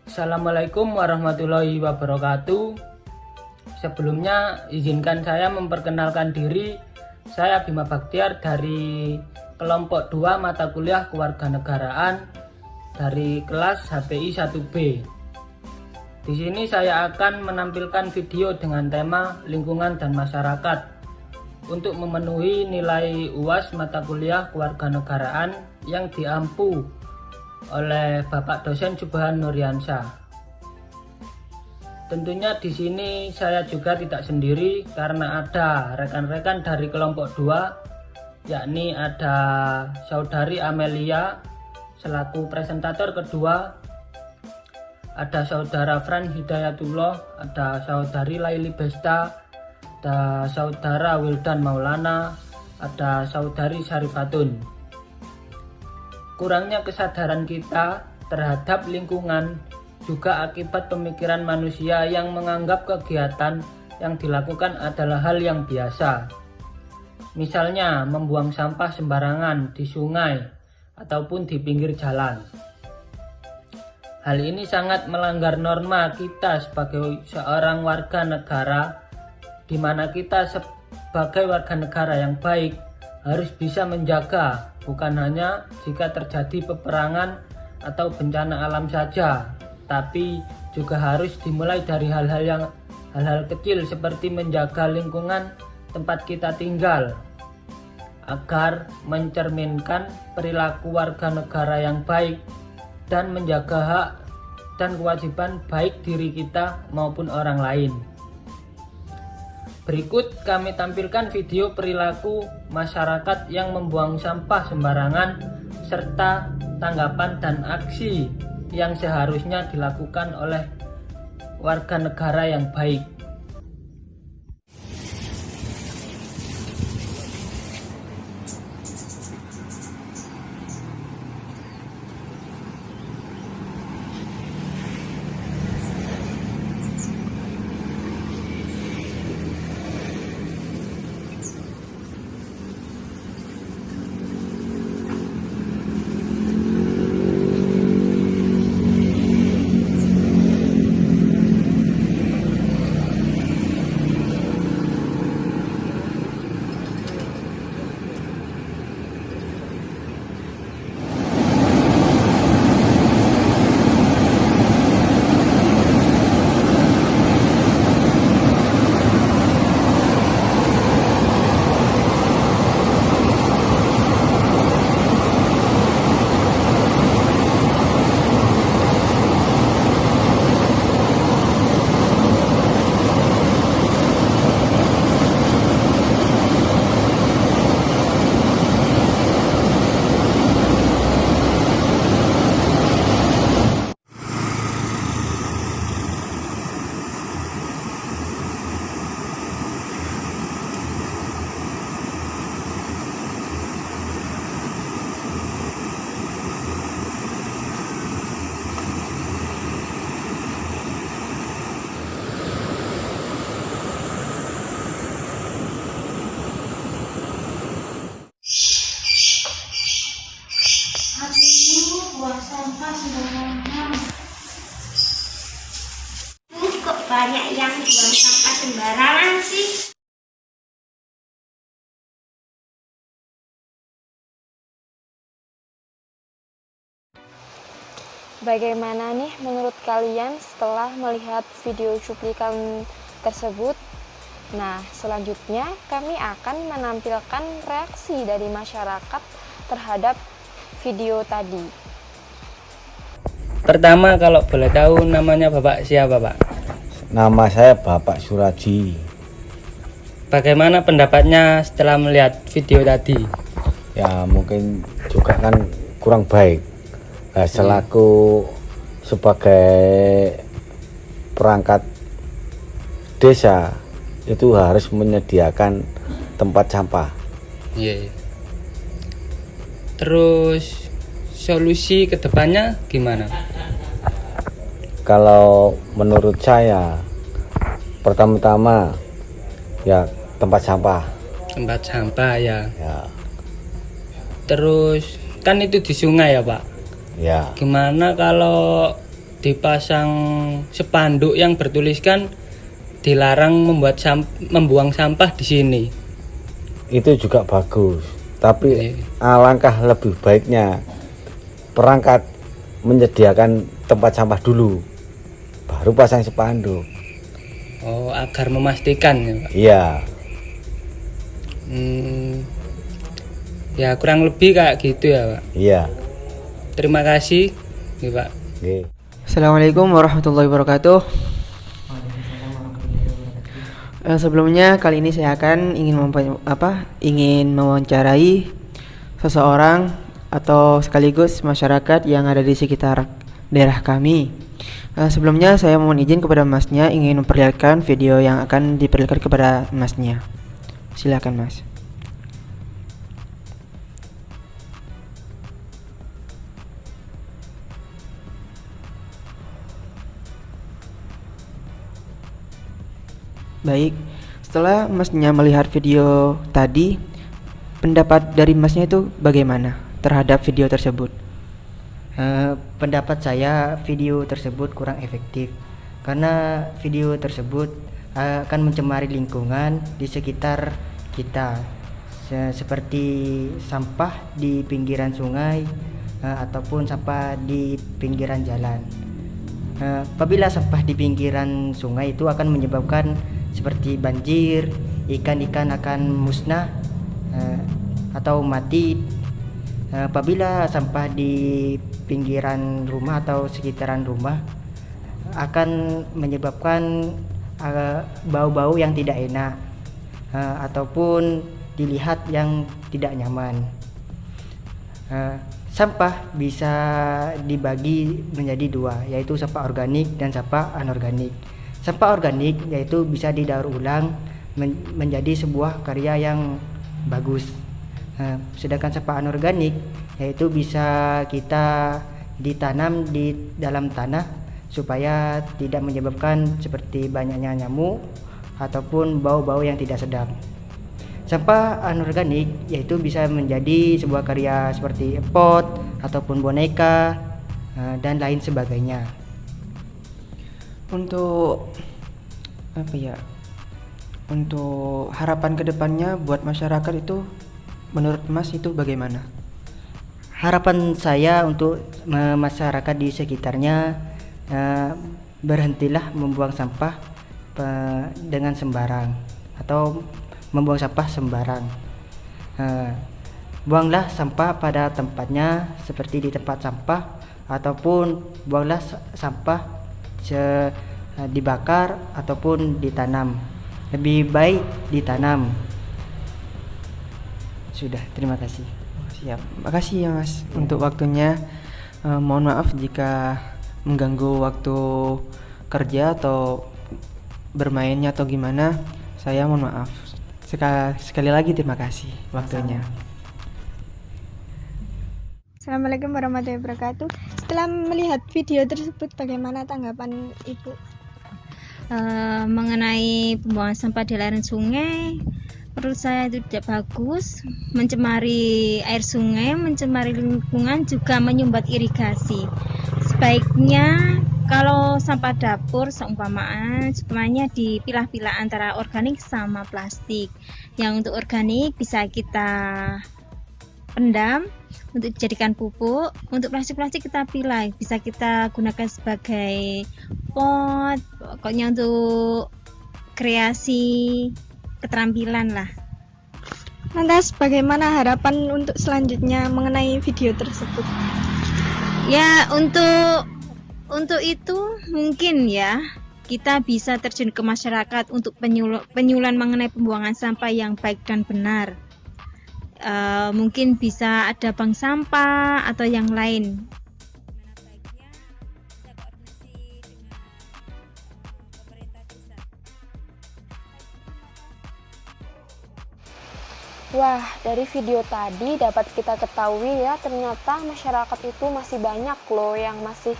Assalamualaikum warahmatullahi wabarakatuh. Sebelumnya izinkan saya memperkenalkan diri. Saya Bima Baktiar dari kelompok 2 mata kuliah Kewarganegaraan dari kelas HPI 1B. Di sini saya akan menampilkan video dengan tema lingkungan dan masyarakat untuk memenuhi nilai UAS mata kuliah Kewarganegaraan yang diampu oleh Bapak dosen Subhan Nuryansyah. Tentunya di sini saya juga tidak sendiri karena ada rekan-rekan dari kelompok 2, yakni ada Saudari Amelia selaku presentator kedua, ada Saudara Fran Hidayatullah, ada Saudari Laili Besta, ada Saudara Wildan Maulana, ada Saudari Syarifatun. Kurangnya kesadaran kita terhadap lingkungan juga akibat pemikiran manusia yang menganggap kegiatan yang dilakukan adalah hal yang biasa. Misalnya membuang sampah sembarangan di sungai ataupun di pinggir jalan. Hal ini sangat melanggar norma kita sebagai seorang warga negara, di mana kita sebagai warga negara yang baik harus bisa menjaga, bukan hanya jika terjadi peperangan atau bencana alam saja, tapi juga harus dimulai dari hal-hal kecil seperti menjaga lingkungan tempat kita tinggal agar mencerminkan perilaku warga negara yang baik dan menjaga hak dan kewajiban baik diri kita maupun orang lain. Berikut kami tampilkan video perilaku masyarakat yang membuang sampah sembarangan serta tanggapan dan aksi yang seharusnya dilakukan oleh warga negara yang baik. Buang sampah sembarangan. Kok banyak yang buang sampah sembarangan sih? Bagaimana nih menurut kalian setelah melihat video cuplikan tersebut? Nah, selanjutnya kami akan menampilkan reaksi dari masyarakat terhadap video tadi. Pertama, kalau boleh tahu namanya Bapak siapa, Pak? Nama saya Bapak Suraji. Bagaimana pendapatnya setelah melihat video tadi? Ya mungkin juga kan kurang baik. Selaku sebagai perangkat desa itu harus menyediakan tempat sampah. Iya. Terus solusi kedepannya gimana? Kalau menurut saya pertama-tama ya tempat sampah. Tempat sampah ya. Ya. Terus kan itu di sungai ya, Pak? Ya. Gimana kalau dipasang spanduk yang bertuliskan dilarang membuang sampah di sini. Itu juga bagus, tapi Iya. alangkah lebih baiknya perangkat menyediakan tempat sampah dulu, baru pasang spanduk. Oh, agar memastikan ya, Pak. Iya. Ya kurang lebih kayak gitu ya, Pak. Iya. Terima kasih, ya, Pak. Oke. Assalamualaikum warahmatullahi wabarakatuh. Sebelumnya kali ini saya akan ingin mewawancarai seseorang atau sekaligus masyarakat yang ada di sekitar daerah kami. Sebelumnya saya mohon izin kepada Masnya ingin memperlihatkan video yang akan diperlihatkan kepada Masnya. Silakan Mas. Baik, setelah Masnya melihat video tadi, pendapat dari Masnya itu bagaimana terhadap video tersebut? Pendapat saya video tersebut kurang efektif karena video tersebut akan mencemari lingkungan di sekitar kita, seperti sampah di pinggiran sungai ataupun sampah di pinggiran jalan. Apabila sampah di pinggiran sungai itu akan menyebabkan seperti banjir, ikan-ikan akan musnah atau mati. Apabila sampah di pinggiran rumah atau sekitaran rumah akan menyebabkan bau-bau yang tidak enak ataupun dilihat yang tidak nyaman. Sampah bisa dibagi menjadi dua, yaitu sampah organik dan sampah anorganik. Sampah organik yaitu bisa didaur ulang menjadi sebuah karya yang bagus. Sedangkan sampah anorganik yaitu bisa kita ditanam di dalam tanah supaya tidak menyebabkan seperti banyaknya nyamuk ataupun bau-bau yang tidak sedap. Sampah anorganik yaitu bisa menjadi sebuah karya seperti pot ataupun boneka dan lain sebagainya. Untuk untuk harapan kedepannya buat masyarakat itu menurut Mas itu bagaimana? Harapan saya untuk masyarakat di sekitarnya, berhentilah membuang sampah dengan sembarang atau membuang sampah sembarang. Buanglah sampah pada tempatnya seperti di tempat sampah ataupun buanglah sampah dibakar ataupun ditanam. Lebih baik ditanam. Sudah, terima kasih. Siap, makasih ya Mas untuk waktunya. Mohon maaf jika mengganggu waktu kerja atau bermainnya atau gimana. Saya mohon maaf. Sekali lagi terima kasih waktunya. Assalamualaikum warahmatullahi wabarakatuh. Setelah melihat video tersebut, bagaimana tanggapan Ibu? Mengenai pembuangan sampah di aliran sungai, menurut saya itu tidak bagus, mencemari air sungai, mencemari lingkungan, juga menyumbat irigasi. Sebaiknya kalau sampah dapur seumpamanya dipilah-pilah antara organik sama plastik. Yang untuk organik bisa kita pendam untuk dijadikan pupuk. Untuk plastik-plastik kita pilah, bisa kita gunakan sebagai pot, pokoknya untuk kreasi keterampilan lah. Lantas bagaimana harapan untuk selanjutnya mengenai video tersebut? Ya, untuk itu mungkin ya kita bisa terjun ke masyarakat untuk penyuluhan mengenai pembuangan sampah yang baik dan benar. Mungkin bisa ada bank sampah atau yang lain. Wah, dari video tadi dapat kita ketahui ya, ternyata masyarakat itu masih banyak loh yang masih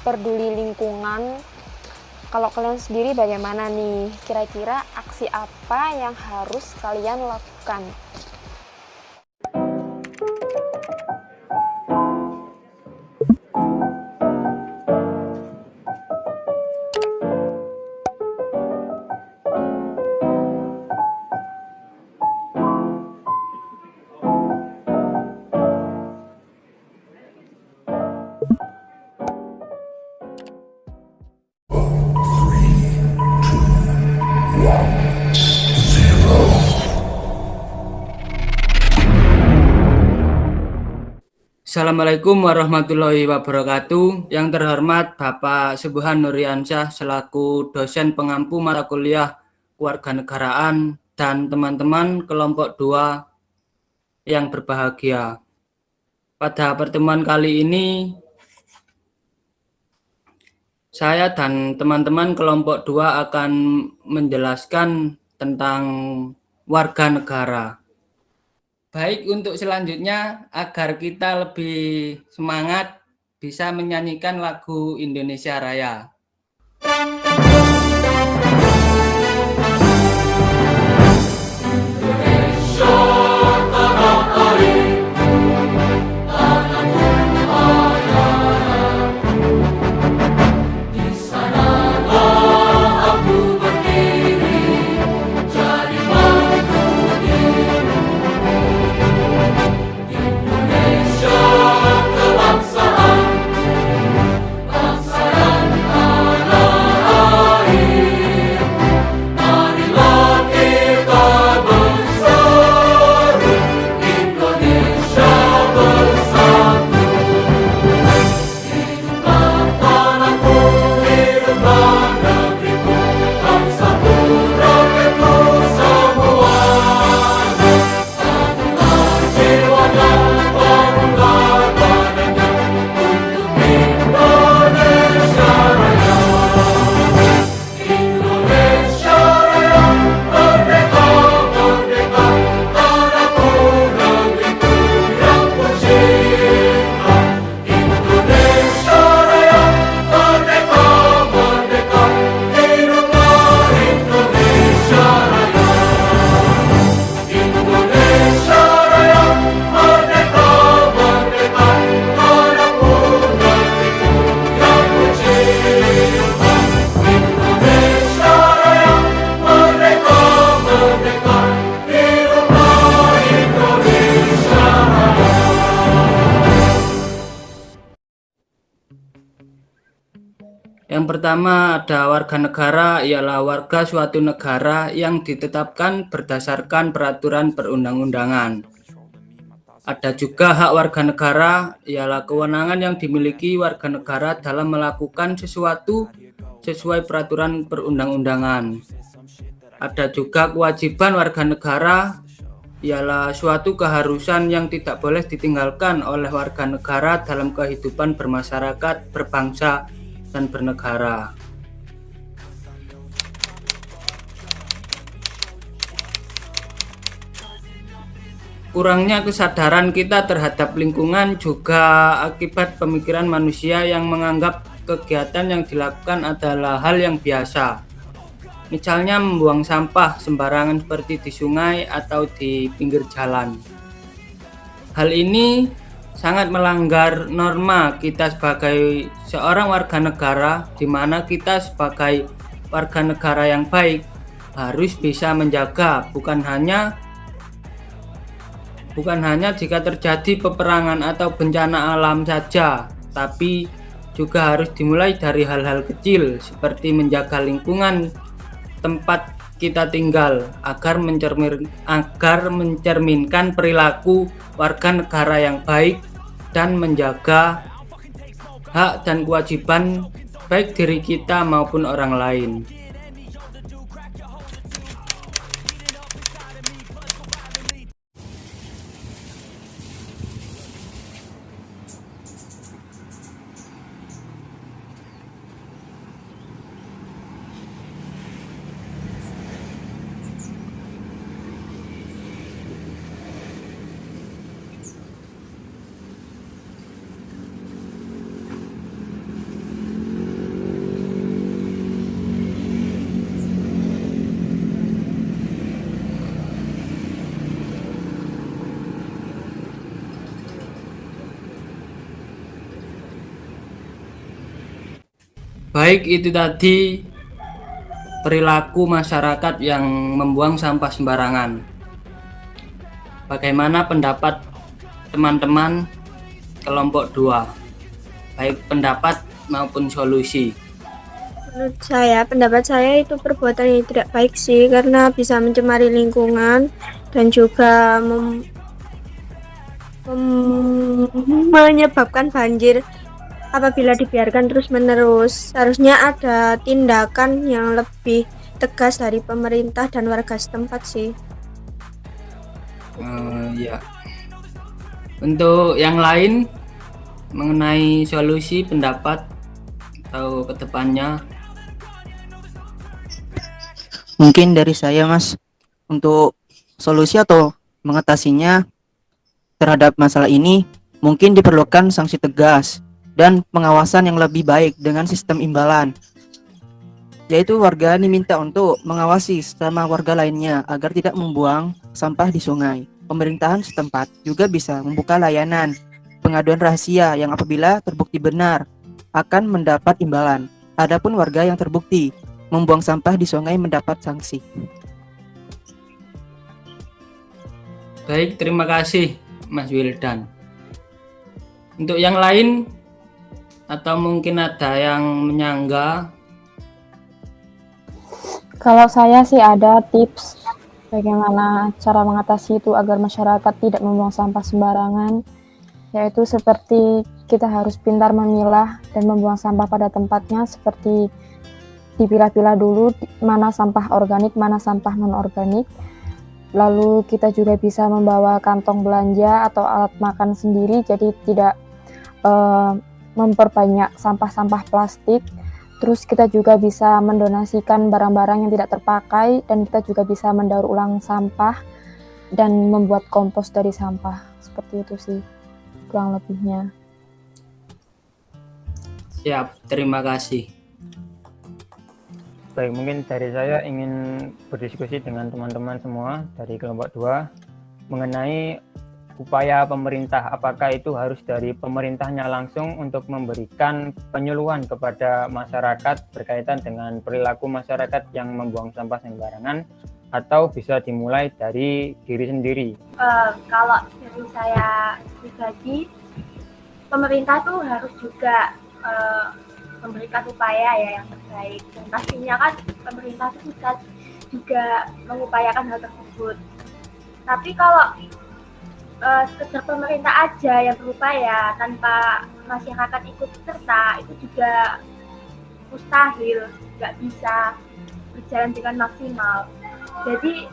peduli lingkungan. Kalau kalian sendiri bagaimana nih? Kira-kira aksi apa yang harus kalian lakukan? Assalamualaikum warahmatullahi wabarakatuh. Yang terhormat Bapak Subuhan Nuriansyah selaku dosen pengampu mata kuliah kewarganegaraan dan teman-teman kelompok 2 yang berbahagia. Pada pertemuan kali ini saya dan teman-teman kelompok 2 akan menjelaskan tentang warga negara. Baik, untuk selanjutnya agar kita lebih semangat bisa menyanyikan lagu Indonesia Raya. Yang pertama ada warga negara, ialah warga suatu negara yang ditetapkan berdasarkan peraturan perundang-undangan. Ada juga hak warga negara, ialah kewenangan yang dimiliki warga negara dalam melakukan sesuatu sesuai peraturan perundang-undangan. Ada juga kewajiban warga negara, ialah suatu keharusan yang tidak boleh ditinggalkan oleh warga negara dalam kehidupan bermasyarakat, berbangsa, dan bernegara. Kurangnya kesadaran kita terhadap lingkungan juga akibat pemikiran manusia yang menganggap kegiatan yang dilakukan adalah hal yang biasa. Misalnya membuang sampah sembarangan seperti di sungai atau di pinggir jalan. Hal ini sangat melanggar norma kita sebagai seorang warga negara, di mana kita sebagai warga negara yang baik harus bisa menjaga bukan hanya jika terjadi peperangan atau bencana alam saja, tapi juga harus dimulai dari hal-hal kecil seperti menjaga lingkungan tempat kita tinggal agar mencerminkan perilaku warga negara yang baik dan menjaga hak dan kewajiban baik diri kita maupun orang lain. Baik, itu tadi perilaku masyarakat yang membuang sampah sembarangan. Bagaimana pendapat teman-teman kelompok 2? Baik pendapat maupun solusi. Menurut saya, pendapat saya itu perbuatan yang tidak baik sih, karena bisa mencemari lingkungan dan juga menyebabkan banjir apabila dibiarkan terus-menerus. Harusnya ada tindakan yang lebih tegas dari pemerintah dan warga setempat sih. Ya. Untuk yang lain mengenai solusi pendapat atau kedepannya. Mungkin dari saya, Mas, untuk solusi atau mengatasinya terhadap masalah ini mungkin diperlukan sanksi tegas dan pengawasan yang lebih baik dengan sistem imbalan. Yaitu warga diminta untuk mengawasi sesama warga lainnya agar tidak membuang sampah di sungai. Pemerintahan setempat juga bisa membuka layanan pengaduan rahasia yang apabila terbukti benar akan mendapat imbalan. Adapun warga yang terbukti membuang sampah di sungai mendapat sanksi. Baik, terima kasih Mas Wildan. Untuk yang lain atau mungkin ada yang menyangga? Kalau saya sih ada tips bagaimana cara mengatasi itu agar masyarakat tidak membuang sampah sembarangan, yaitu seperti kita harus pintar memilah dan membuang sampah pada tempatnya, seperti dipilah-pilah dulu mana sampah organik, mana sampah non-organik. Lalu kita juga bisa membawa kantong belanja atau alat makan sendiri, jadi tidak memperbanyak sampah-sampah plastik. Terus kita juga bisa mendonasikan barang-barang yang tidak terpakai, dan kita juga bisa mendaur ulang sampah dan membuat kompos dari sampah. Seperti itu sih kurang lebihnya. Siap, terima kasih. Baik, mungkin dari saya ingin berdiskusi dengan teman-teman semua dari kelompok 2 mengenai upaya pemerintah. Apakah itu harus dari pemerintahnya langsung untuk memberikan penyuluhan kepada masyarakat berkaitan dengan perilaku masyarakat yang membuang sampah sembarangan, atau bisa dimulai dari diri sendiri? Kalau dari saya pribadi, pemerintah tuh harus juga memberikan upaya ya yang terbaik, dan pastinya kan pemerintah itu bisa juga mengupayakan hal tersebut. Tapi kalau sekedar pemerintah aja yang berupaya tanpa masyarakat ikut serta, itu juga mustahil, nggak bisa berjalan dengan maksimal. Jadi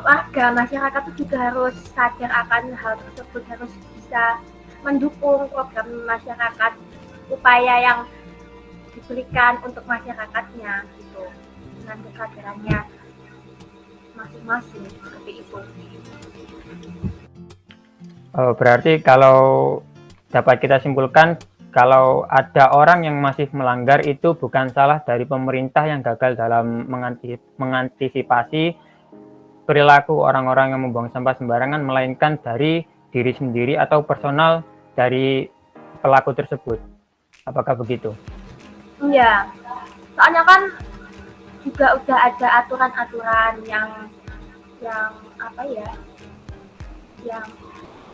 warga masyarakat itu juga harus sadar akan hal tersebut, harus bisa mendukung program masyarakat, upaya yang diberikan untuk masyarakatnya gitu, dengan kesadarannya masing-masing, seperti itu. Berarti kalau dapat kita simpulkan, kalau ada orang yang masih melanggar, itu bukan salah dari pemerintah yang gagal dalam mengantisipasi perilaku orang-orang yang membuang sampah sembarangan, melainkan dari diri sendiri atau personal dari pelaku tersebut. Apakah begitu? Iya, soalnya kan juga udah ada aturan-aturan yang apa ya, yang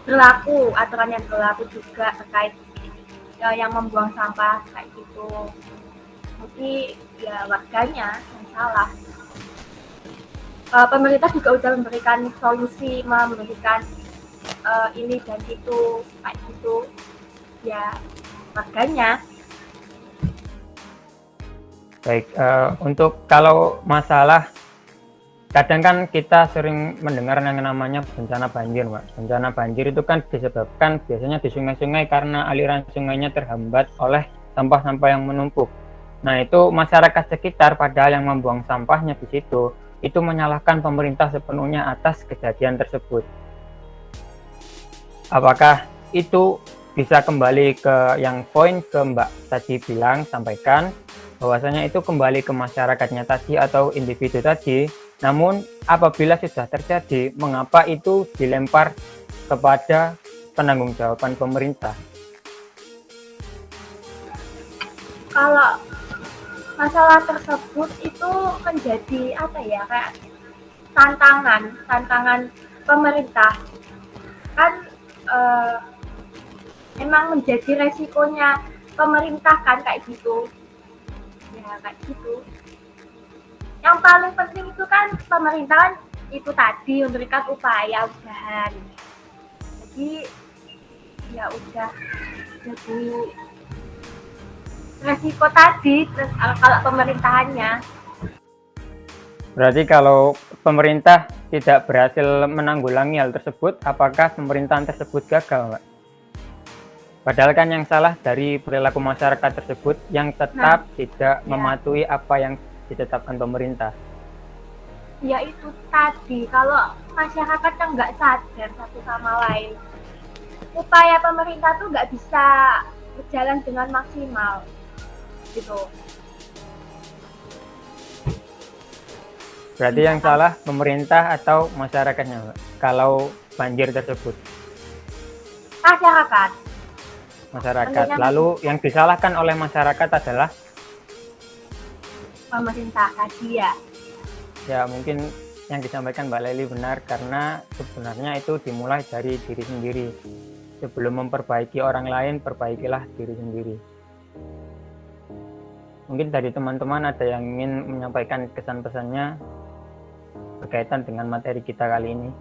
berlaku, aturan yang berlaku juga terkait yang membuang sampah kayak gitu. Jadi ya warganya yang salah. Pemerintah juga udah memberikan solusi, memberikan ini dan itu kayak gitu, ya warganya. Baik, untuk kalau masalah, kadang kan kita sering mendengar yang namanya bencana banjir, Pak. Bencana banjir itu kan disebabkan biasanya di sungai-sungai karena aliran sungainya terhambat oleh sampah-sampah yang menumpuk. Nah, itu masyarakat sekitar padahal yang membuang sampahnya di situ, itu menyalahkan pemerintah sepenuhnya atas kejadian tersebut. Apakah itu bisa kembali ke yang poin ke Mbak tadi sampaikan, bahwasanya itu kembali ke masyarakatnya tadi atau individu tadi. Namun apabila sudah terjadi, mengapa itu dilempar kepada penanggung-jawaban pemerintah? Kalau masalah tersebut itu menjadi apa ya, kayak tantangan pemerintah kan, memang menjadi resikonya pemerintah kan kayak gitu ya, kayak gitu. Yang paling penting itu kan pemerintah kan itu tadi memberikan upaya usaha. Jadi jadi ya udah jadi resiko tadi. Terus kalau pemerintahannya, Berarti kalau pemerintah tidak berhasil menanggulangi hal tersebut, apakah pemerintahan tersebut gagal, Mbak? Padahal kan yang salah dari perilaku masyarakat tersebut yang tetap tidak mematuhi apa yang ditetapkan pemerintah. ya itu tadi, kalau masyarakat kan nggak sadar satu sama lain, upaya pemerintah tuh nggak bisa berjalan dengan maksimal gitu. Berarti yang salah pemerintah atau masyarakatnya, Mbak? Kalau banjir tersebut, Masyarakat. masyarakat. Lalu yang disalahkan oleh masyarakat adalah Pemerintah tadi ya. ya mungkin yang disampaikan Mbak Leli benar, karena sebenarnya itu dimulai dari diri sendiri. Sebelum memperbaiki orang lain, perbaikilah diri sendiri. Mungkin dari teman-teman ada yang ingin menyampaikan kesan-pesannya berkaitan dengan materi kita kali ini.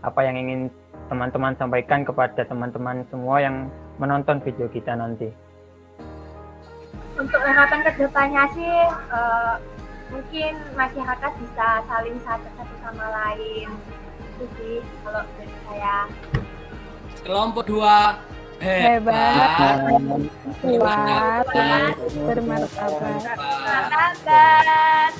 Apa yang ingin teman-teman sampaikan kepada teman-teman semua yang menonton video kita nanti? Untuk harapan kedepannya sih mungkin masyarakat bisa saling sadar satu sama lain. Itu sih kalau dari saya. Kelompok 2 hebat, Kuat, bermartabat. Martabat.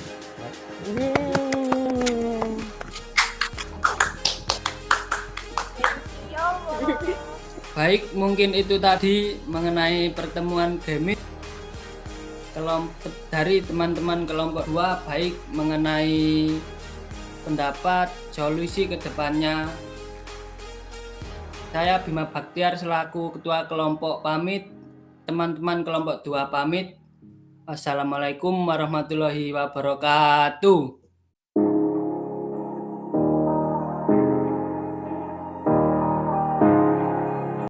Baik, mungkin itu tadi mengenai pertemuan Gemit dari teman-teman kelompok 2, baik mengenai pendapat solusi ke depannya. Saya Bima Baktiar selaku ketua kelompok pamit, teman-teman kelompok 2 pamit. Wassalamualaikum warahmatullahi wabarakatuh.